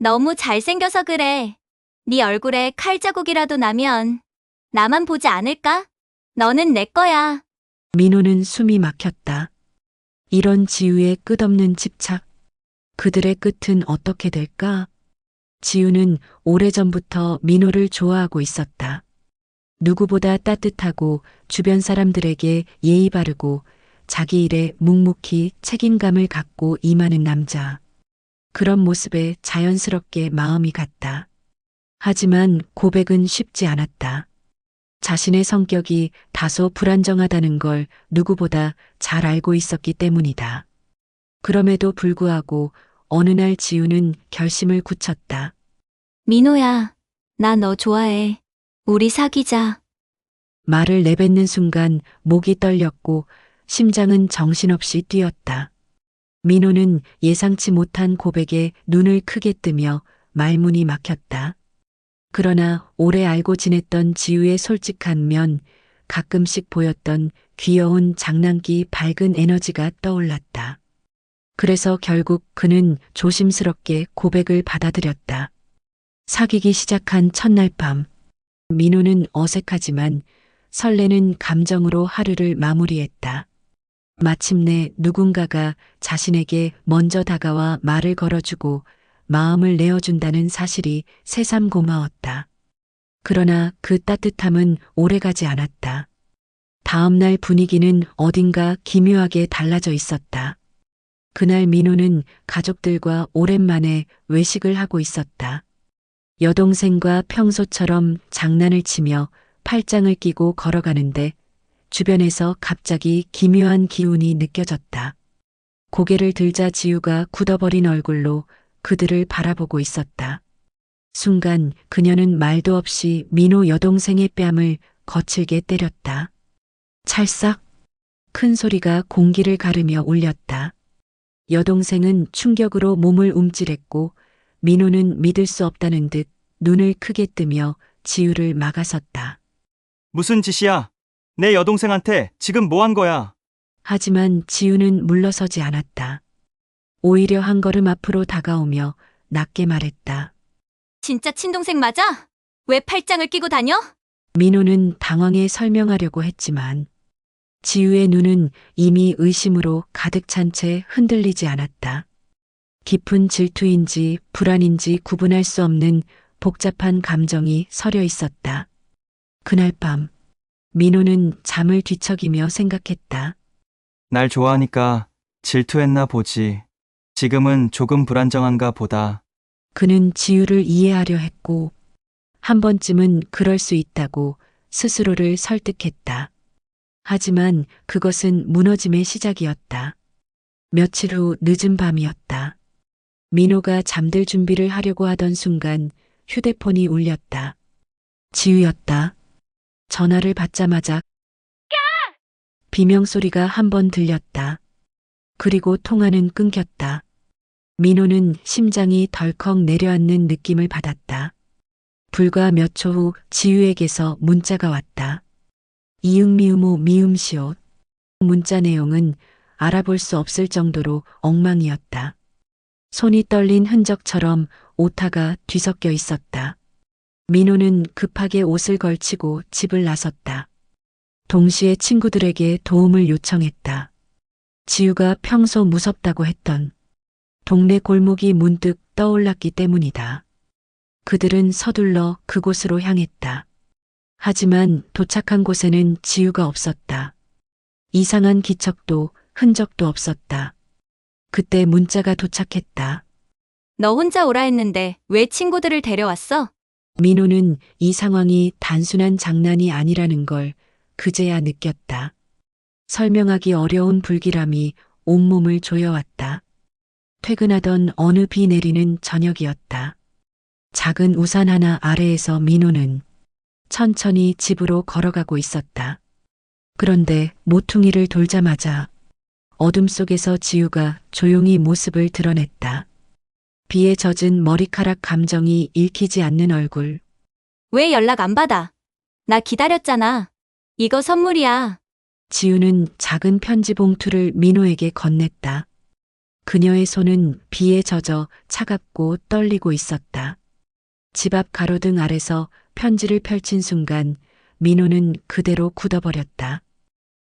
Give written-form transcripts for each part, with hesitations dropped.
너무 잘생겨서 그래. 네 얼굴에 칼자국이라도 나면 나만 보지 않을까? 너는 내 거야. 민호는 숨이 막혔다. 이런 지우의 끝없는 집착. 그들의 끝은 어떻게 될까? 지우는 오래전부터 민호를 좋아하고 있었다. 누구보다 따뜻하고 주변 사람들에게 예의 바르고 자기 일에 묵묵히 책임감을 갖고 임하는 남자. 그런 모습에 자연스럽게 마음이 갔다. 하지만 고백은 쉽지 않았다. 자신의 성격이 다소 불안정하다는 걸 누구보다 잘 알고 있었기 때문이다. 그럼에도 불구하고 어느 날 지우는 결심을 굳혔다. 민호야, 나 너 좋아해. 우리 사귀자. 말을 내뱉는 순간 목이 떨렸고 심장은 정신없이 뛰었다. 민호는 예상치 못한 고백에 눈을 크게 뜨며 말문이 막혔다. 그러나 오래 알고 지냈던 지우의 솔직한 면, 가끔씩 보였던 귀여운 장난기 밝은 에너지가 떠올랐다. 그래서 결국 그는 조심스럽게 고백을 받아들였다. 사귀기 시작한 첫날 밤, 민호는 어색하지만 설레는 감정으로 하루를 마무리했다. 마침내 누군가가 자신에게 먼저 다가와 말을 걸어주고 마음을 내어준다는 사실이 새삼 고마웠다. 그러나 그 따뜻함은 오래가지 않았다. 다음 날 분위기는 어딘가 기묘하게 달라져 있었다. 그날 민호는 가족들과 오랜만에 외식을 하고 있었다. 여동생과 평소처럼 장난을 치며 팔짱을 끼고 걸어가는데 주변에서 갑자기 기묘한 기운이 느껴졌다. 고개를 들자 지우가 굳어버린 얼굴로 그들을 바라보고 있었다. 순간 그녀는 말도 없이 민호 여동생의 뺨을 거칠게 때렸다. 찰싹 큰 소리가 공기를 가르며 울렸다. 여동생은 충격으로 몸을 움찔했고 민호는 믿을 수 없다는 듯 눈을 크게 뜨며 지우를 막아섰다. 무슨 짓이야? 내 여동생한테 지금 뭐 한 거야? 하지만 지우는 물러서지 않았다. 오히려 한 걸음 앞으로 다가오며 낮게 말했다. 진짜 친동생 맞아? 왜 팔짱을 끼고 다녀? 민호는 당황해 설명하려고 했지만 지우의 눈은 이미 의심으로 가득 찬 채 흔들리지 않았다. 깊은 질투인지 불안인지 구분할 수 없는 복잡한 감정이 서려 있었다. 그날 밤 민호는 잠을 뒤척이며 생각했다. 날 좋아하니까 질투했나 보지. 지금은 조금 불안정한가 보다. 그는 지우를 이해하려 했고 한 번쯤은 그럴 수 있다고 스스로를 설득했다. 하지만 그것은 무너짐의 시작이었다. 며칠 후 늦은 밤이었다. 민호가 잠들 준비를 하려고 하던 순간 휴대폰이 울렸다. 지우였다. 전화를 받자마자 비명소리가 한 번 들렸다. 그리고 통화는 끊겼다. 민호는 심장이 덜컥 내려앉는 느낌을 받았다. 불과 몇 초 후 지우에게서 문자가 왔다. 이응미음오 미음시옷. 문자 내용은 알아볼 수 없을 정도로 엉망이었다. 손이 떨린 흔적처럼 오타가 뒤섞여 있었다. 민호는 급하게 옷을 걸치고 집을 나섰다. 동시에 친구들에게 도움을 요청했다. 지우가 평소 무섭다고 했던 동네 골목이 문득 떠올랐기 때문이다. 그들은 서둘러 그곳으로 향했다. 하지만 도착한 곳에는 지우가 없었다. 이상한 기척도 흔적도 없었다. 그때 문자가 도착했다. 너 혼자 오라 했는데 왜 친구들을 데려왔어? 민호는 이 상황이 단순한 장난이 아니라는 걸 그제야 느꼈다. 설명하기 어려운 불길함이 온몸을 조여왔다. 퇴근하던 어느 비 내리는 저녁이었다. 작은 우산 하나 아래에서 민호는 천천히 집으로 걸어가고 있었다. 그런데 모퉁이를 돌자마자 어둠 속에서 지우가 조용히 모습을 드러냈다. 비에 젖은 머리카락 감정이 읽히지 않는 얼굴. 왜 연락 안 받아? 나 기다렸잖아. 이거 선물이야. 지우는 작은 편지 봉투를 민호에게 건넸다. 그녀의 손은 비에 젖어 차갑고 떨리고 있었다. 집 앞 가로등 아래서 편지를 펼친 순간 민호는 그대로 굳어버렸다.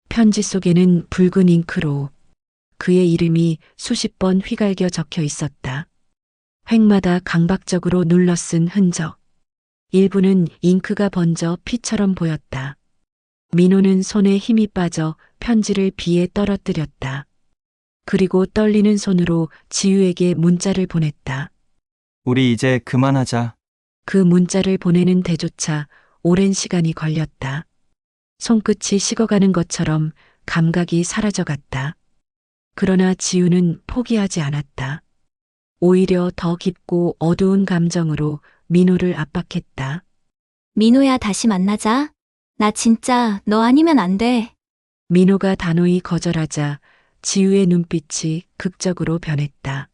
편지 속에는 붉은 잉크로 그의 이름이 수십 번 휘갈겨 적혀 있었다. 획마다 강박적으로 눌러 쓴 흔적. 일부는 잉크가 번져 피처럼 보였다. 민호는 손에 힘이 빠져 편지를 비에 떨어뜨렸다. 그리고 떨리는 손으로 지유에게 문자를 보냈다. 우리 이제 그만하자. 그 문자를 보내는 데조차 오랜 시간이 걸렸다. 손끝이 식어가는 것처럼 감각이 사라져갔다. 그러나 지우는 포기하지 않았다. 오히려 더 깊고 어두운 감정으로 민호를 압박했다. 민호야, 다시 만나자. 나 진짜 너 아니면 안 돼. 민호가 단호히 거절하자 지우의 눈빛이 극적으로 변했다.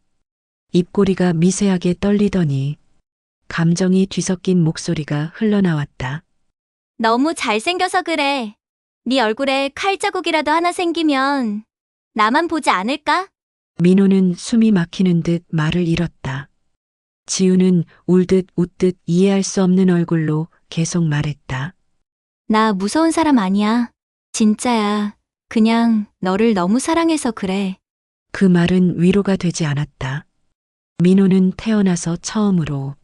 입꼬리가 미세하게 떨리더니 감정이 뒤섞인 목소리가 흘러나왔다. 너무 잘생겨서 그래. 네 얼굴에 칼자국이라도 하나 생기면 나만 보지 않을까? 민호는 숨이 막히는 듯 말을 잃었다. 지우는 울듯 웃듯 이해할 수 없는 얼굴로 계속 말했다. 나 무서운 사람 아니야. 진짜야. 그냥 너를 너무 사랑해서 그래. 그 말은 위로가 되지 않았다. 민호는 태어나서 처음으로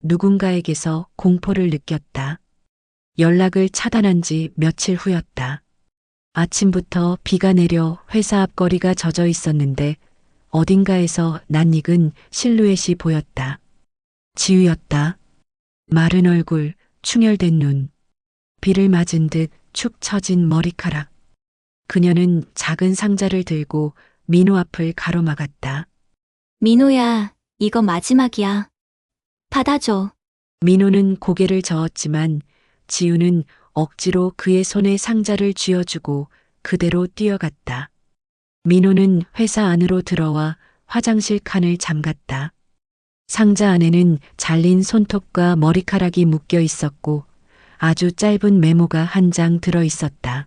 누군가에게서 공포를 느꼈다. 연락을 차단한 지 며칠 후였다. 아침부터 비가 내려 회사 앞거리가 젖어 있었는데 어딘가에서 낯익은 실루엣이 보였다. 지우였다. 마른 얼굴, 충혈된 눈, 비를 맞은 듯 축 처진 머리카락. 그녀는 작은 상자를 들고 민호 앞을 가로막았다. 민호야, 이거 마지막이야. 받아줘. 민호는 고개를 저었지만 지우는 억지로 그의 손에 상자를 쥐어주고 그대로 뛰어갔다. 민호는 회사 안으로 들어와 화장실 칸을 잠갔다. 상자 안에는 잘린 손톱과 머리카락이 묶여 있었고 아주 짧은 메모가 한 장 들어 있었다.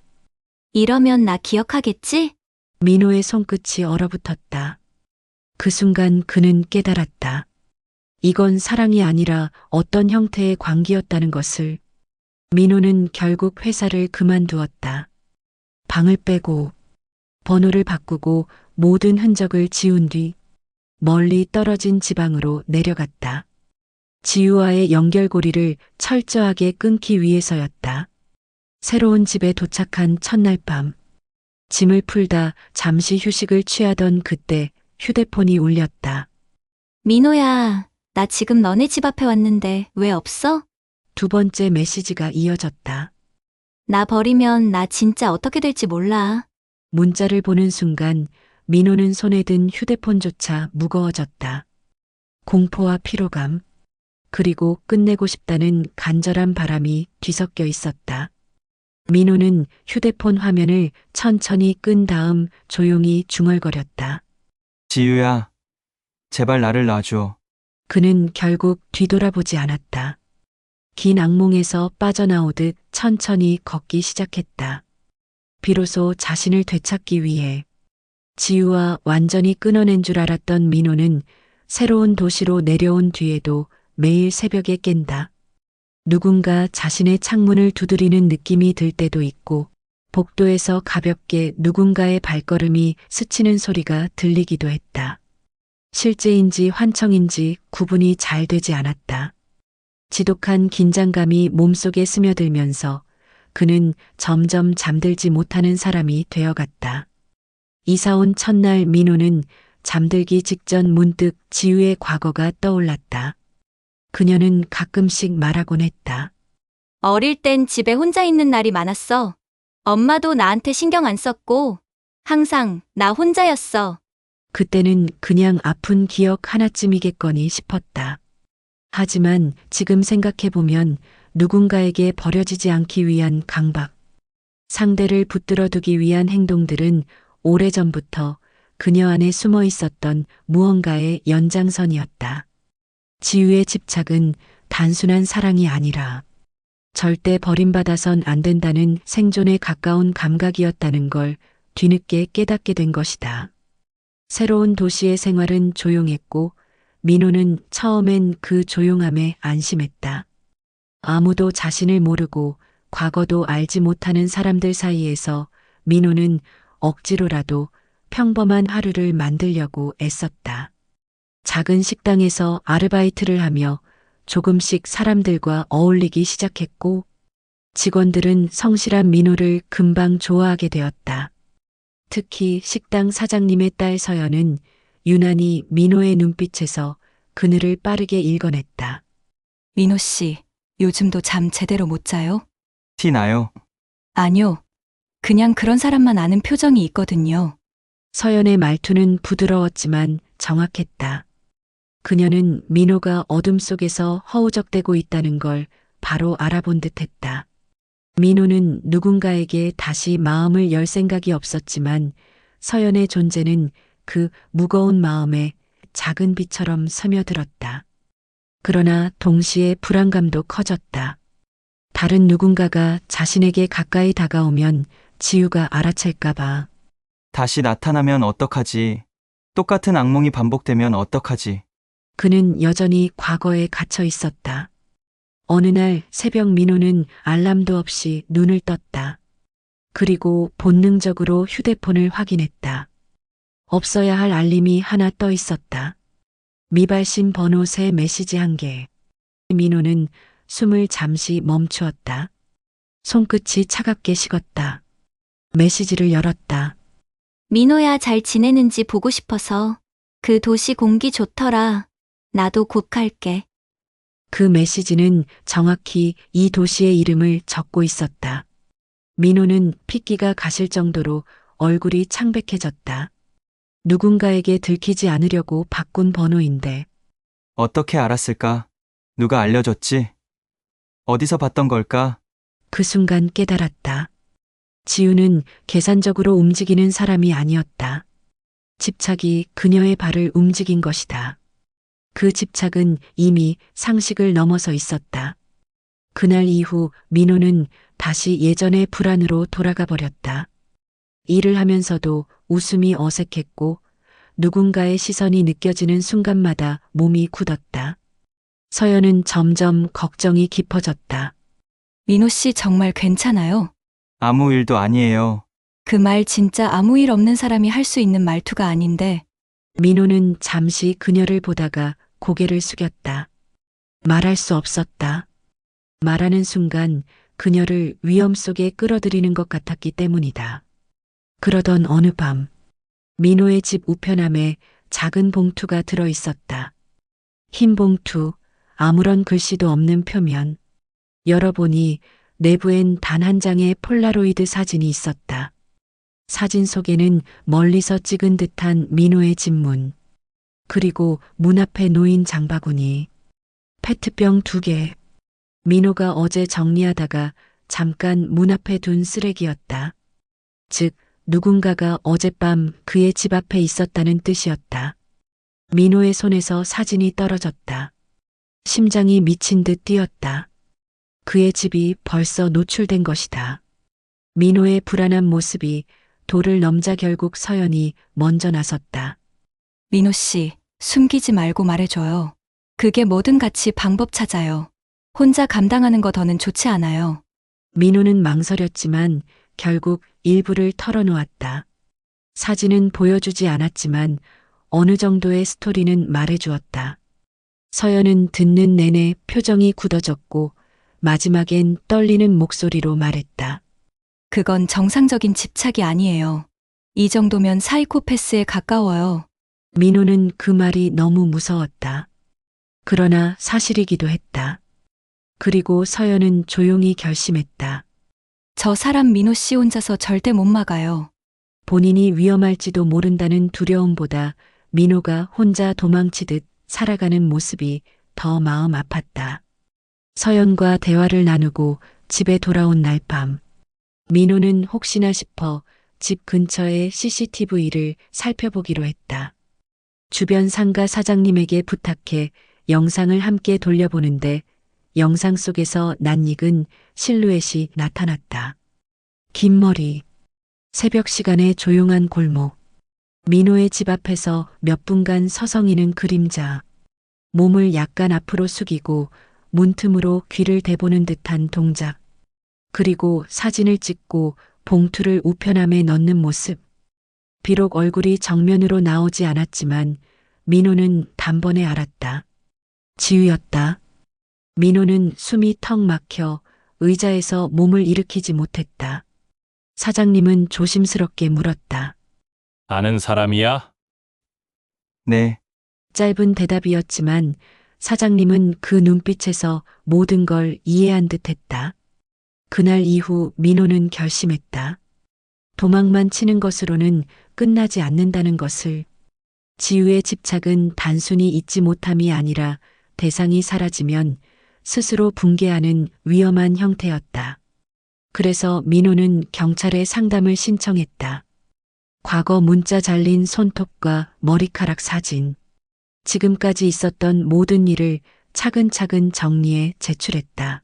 이러면 나 기억하겠지? 민호의 손끝이 얼어붙었다. 그 순간 그는 깨달았다. 이건 사랑이 아니라 어떤 형태의 관계였다는 것을. 민호는 결국 회사를 그만두었다. 방을 빼고 번호를 바꾸고 모든 흔적을 지운 뒤 멀리 떨어진 지방으로 내려갔다. 지우와의 연결고리를 철저하게 끊기 위해서였다. 새로운 집에 도착한 첫날 밤, 짐을 풀다 잠시 휴식을 취하던 그때 휴대폰이 울렸다. 민호야, 나 지금 너네 집 앞에 왔는데 왜 없어? 두 번째 메시지가 이어졌다. 나 버리면 나 진짜 어떻게 될지 몰라. 문자를 보는 순간 민호는 손에 든 휴대폰조차 무거워졌다. 공포와 피로감, 그리고 끝내고 싶다는 간절한 바람이 뒤섞여 있었다. 민호는 휴대폰 화면을 천천히 끈 다음 조용히 중얼거렸다. 지유야, 제발 나를 놔줘. 그는 결국 뒤돌아보지 않았다. 긴 악몽에서 빠져나오듯 천천히 걷기 시작했다. 비로소 자신을 되찾기 위해 지우와 완전히 끊어낸 줄 알았던 민호는 새로운 도시로 내려온 뒤에도 매일 새벽에 깬다. 누군가 자신의 창문을 두드리는 느낌이 들 때도 있고 복도에서 가볍게 누군가의 발걸음이 스치는 소리가 들리기도 했다. 실제인지 환청인지 구분이 잘 되지 않았다. 지독한 긴장감이 몸속에 스며들면서 그는 점점 잠들지 못하는 사람이 되어갔다. 이사 온 첫날 민호는 잠들기 직전 문득 지우의 과거가 떠올랐다. 그녀는 가끔씩 말하곤 했다. 어릴 땐 집에 혼자 있는 날이 많았어. 엄마도 나한테 신경 안 썼고 항상 나 혼자였어. 그때는 그냥 아픈 기억 하나쯤이겠거니 싶었다. 하지만 지금 생각해보면 누군가에게 버려지지 않기 위한 강박, 상대를 붙들어두기 위한 행동들은 오래전부터 그녀 안에 숨어 있었던 무언가의 연장선이었다. 지우의 집착은 단순한 사랑이 아니라 절대 버림받아선 안 된다는 생존에 가까운 감각이었다는 걸 뒤늦게 깨닫게 된 것이다. 새로운 도시의 생활은 조용했고 민호는 처음엔 그 조용함에 안심했다. 아무도 자신을 모르고 과거도 알지 못하는 사람들 사이에서 민호는 억지로라도 평범한 하루를 만들려고 애썼다. 작은 식당에서 아르바이트를 하며 조금씩 사람들과 어울리기 시작했고 직원들은 성실한 민호를 금방 좋아하게 되었다. 특히 식당 사장님의 딸 서연은 유난히 민호의 눈빛에서 그늘을 빠르게 읽어냈다. 민호 씨, 요즘도 잠 제대로 못 자요? 티 나요? 아니요. 그냥 그런 사람만 아는 표정이 있거든요. 서연의 말투는 부드러웠지만 정확했다. 그녀는 민호가 어둠 속에서 허우적대고 있다는 걸 바로 알아본 듯했다. 민호는 누군가에게 다시 마음을 열 생각이 없었지만 서연의 존재는 그 무거운 마음에 작은 비처럼 스며들었다. 그러나 동시에 불안감도 커졌다. 다른 누군가가 자신에게 가까이 다가오면 지우가 알아챌까봐. 다시 나타나면 어떡하지? 똑같은 악몽이 반복되면 어떡하지? 그는 여전히 과거에 갇혀 있었다. 어느 날 새벽 민호는 알람도 없이 눈을 떴다. 그리고 본능적으로 휴대폰을 확인했다. 없어야 할 알림이 하나 떠 있었다. 미발신 번호 새 메시지 한 개. 민호는 숨을 잠시 멈추었다. 손끝이 차갑게 식었다. 메시지를 열었다. 민호야 잘 지내는지 보고 싶어서. 그 도시 공기 좋더라. 나도 곧 갈게. 그 메시지는 정확히 이 도시의 이름을 적고 있었다. 민호는 핏기가 가실 정도로 얼굴이 창백해졌다. 누군가에게 들키지 않으려고 바꾼 번호인데 어떻게 알았을까? 누가 알려줬지? 어디서 봤던 걸까? 그 순간 깨달았다. 지우는 계산적으로 움직이는 사람이 아니었다. 집착이 그녀의 발을 움직인 것이다. 그 집착은 이미 상식을 넘어서 있었다. 그날 이후 민호는 다시 예전의 불안으로 돌아가 버렸다. 일을 하면서도 웃음이 어색했고 누군가의 시선이 느껴지는 순간마다 몸이 굳었다. 서연은 점점 걱정이 깊어졌다. 민호 씨 정말 괜찮아요? 아무 일도 아니에요. 그 말 진짜 아무 일 없는 사람이 할 수 있는 말투가 아닌데. 민호는 잠시 그녀를 보다가 고개를 숙였다. 말할 수 없었다. 말하는 순간 그녀를 위험 속에 끌어들이는 것 같았기 때문이다. 그러던 어느 밤, 민호의 집 우편함에 작은 봉투가 들어 있었다. 흰 봉투, 아무런 글씨도 없는 표면. 열어보니 내부엔 단 한 장의 폴라로이드 사진이 있었다. 사진 속에는 멀리서 찍은 듯한 민호의 집문. 그리고 문 앞에 놓인 장바구니. 페트병 2개. 민호가 어제 정리하다가 잠깐 문 앞에 둔 쓰레기였다. 즉, 누군가가 어젯밤 그의 집 앞에 있었다는 뜻이었다. 민호의 손에서 사진이 떨어졌다. 심장이 미친 듯 뛰었다. 그의 집이 벌써 노출된 것이다. 민호의 불안한 모습이 도를 넘자 결국 서연이 먼저 나섰다. 민호 씨, 숨기지 말고 말해줘요. 그게 뭐든 같이 방법 찾아요. 혼자 감당하는 거 더는 좋지 않아요. 민호는 망설였지만 결국 일부를 털어놓았다. 사진은 보여주지 않았지만 어느 정도의 스토리는 말해주었다. 서연은 듣는 내내 표정이 굳어졌고 마지막엔 떨리는 목소리로 말했다. 그건 정상적인 집착이 아니에요. 이 정도면 사이코패스에 가까워요. 민호는 그 말이 너무 무서웠다. 그러나 사실이기도 했다. 그리고 서연은 조용히 결심했다. 저 사람 민호 씨 혼자서 절대 못 막아요. 본인이 위험할지도 모른다는 두려움보다 민호가 혼자 도망치듯 살아가는 모습이 더 마음 아팠다. 서연과 대화를 나누고 집에 돌아온 날 밤, 민호는 혹시나 싶어 집 근처의 CCTV를 살펴보기로 했다. 주변 상가 사장님에게 부탁해 영상을 함께 돌려보는데 영상 속에서 낯익은 실루엣이 나타났다. 긴 머리, 새벽 시간의 조용한 골목, 민호의 집 앞에서 몇 분간 서성이는 그림자. 몸을 약간 앞으로 숙이고 문틈으로 귀를 대보는 듯한 동작. 그리고 사진을 찍고 봉투를 우편함에 넣는 모습. 비록 얼굴이 정면으로 나오지 않았지만 민호는 단번에 알았다. 지우였다. 민호는 숨이 턱 막혀 의자에서 몸을 일으키지 못했다. 사장님은 조심스럽게 물었다. 아는 사람이야? 네, 짧은 대답이었지만 사장님은 그 눈빛에서 모든 걸 이해한 듯 했다. 그날 이후 민호는 결심했다. 도망만 치는 것으로는 끝나지 않는다는 것을. 지우의 집착은 단순히 잊지 못함이 아니라 대상이 사라지면 스스로 붕괴하는 위험한 형태였다. 그래서 민호는 경찰에 상담을 신청했다. 과거 문자 잘린 손톱과 머리카락 사진, 지금까지 있었던 모든 일을 차근차근 정리해 제출했다.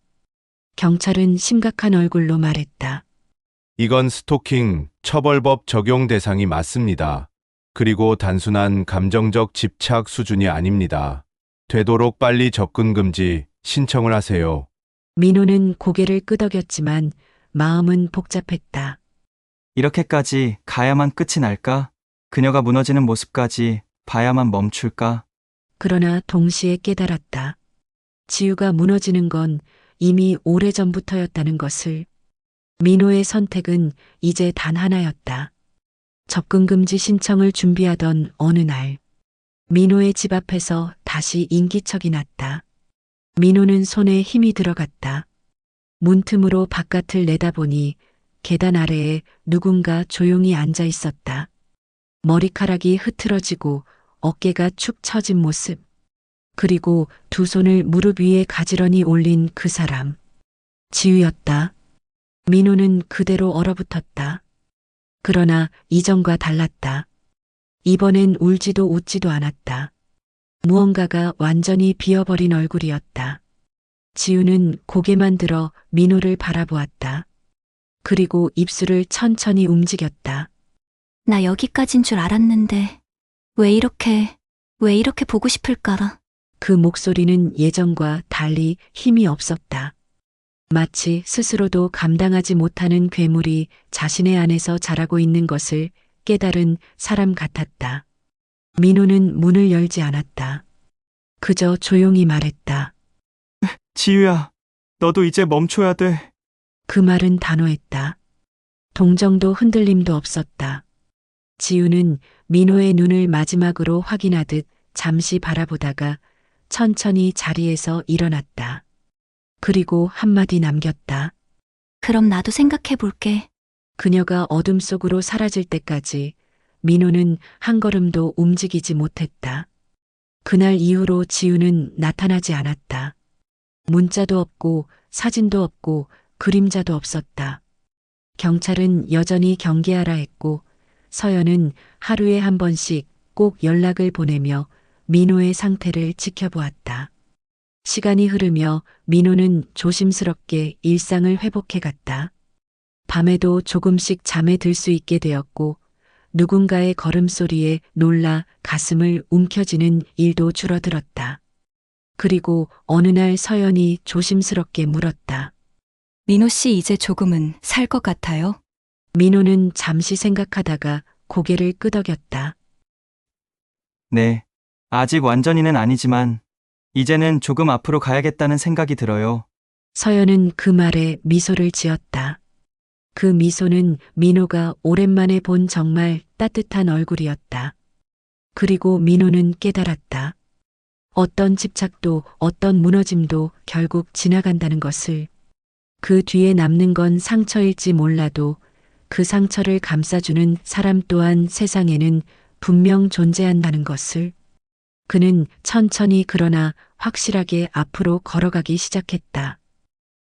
경찰은 심각한 얼굴로 말했다. 이건 스토킹 처벌법 적용 대상이 맞습니다. 그리고 단순한 감정적 집착 수준이 아닙니다. 되도록 빨리 접근 금지 신청을 하세요. 민호는 고개를 끄덕였지만 마음은 복잡했다. 이렇게까지 가야만 끝이 날까? 그녀가 무너지는 모습까지 봐야만 멈출까? 그러나 동시에 깨달았다. 지우가 무너지는 건 이미 오래전부터였다는 것을. 민호의 선택은 이제 단 하나였다. 접근금지 신청을 준비하던 어느 날, 민호의 집 앞에서 다시 인기척이 났다. 민호는 손에 힘이 들어갔다. 문틈으로 바깥을 내다보니 계단 아래에 누군가 조용히 앉아 있었다. 머리카락이 흐트러지고 어깨가 축 처진 모습. 그리고 두 손을 무릎 위에 가지런히 올린 그 사람. 지우였다. 민호는 그대로 얼어붙었다. 그러나 이전과 달랐다. 이번엔 울지도 웃지도 않았다. 무언가가 완전히 비어버린 얼굴이었다. 지우는 고개만 들어 민호를 바라보았다. 그리고 입술을 천천히 움직였다. 나 여기까진 줄 알았는데 왜 이렇게 보고 싶을까? 그 목소리는 예전과 달리 힘이 없었다. 마치 스스로도 감당하지 못하는 괴물이 자신의 안에서 자라고 있는 것을 깨달은 사람 같았다. 민호는 문을 열지 않았다. 그저 조용히 말했다. 지유야, 너도 이제 멈춰야 돼. 그 말은 단호했다. 동정도 흔들림도 없었다. 지우는 민호의 눈을 마지막으로 확인하듯 잠시 바라보다가 천천히 자리에서 일어났다. 그리고 한마디 남겼다. 그럼 나도 생각해 볼게. 그녀가 어둠 속으로 사라질 때까지 민호는 한 걸음도 움직이지 못했다. 그날 이후로 지우는 나타나지 않았다. 문자도 없고 사진도 없고 그림자도 없었다. 경찰은 여전히 경계하라 했고 서연은 하루에 한 번씩 꼭 연락을 보내며 민호의 상태를 지켜보았다. 시간이 흐르며 민호는 조심스럽게 일상을 회복해 갔다. 밤에도 조금씩 잠에 들 수 있게 되었고 누군가의 걸음소리에 놀라 가슴을 움켜쥐는 일도 줄어들었다. 그리고 어느 날 서연이 조심스럽게 물었다. 민호 씨 이제 조금은 살 것 같아요? 민호는 잠시 생각하다가 고개를 끄덕였다. 네, 아직 완전히는 아니지만 이제는 조금 앞으로 가야겠다는 생각이 들어요. 서연은 그 말에 미소를 지었다. 그 미소는 민호가 오랜만에 본 정말 따뜻한 얼굴이었다. 그리고 민호는 깨달았다. 어떤 집착도 어떤 무너짐도 결국 지나간다는 것을. 그 뒤에 남는 건 상처일지 몰라도 그 상처를 감싸주는 사람 또한 세상에는 분명 존재한다는 것을. 그는 천천히 그러나 확실하게 앞으로 걸어가기 시작했다.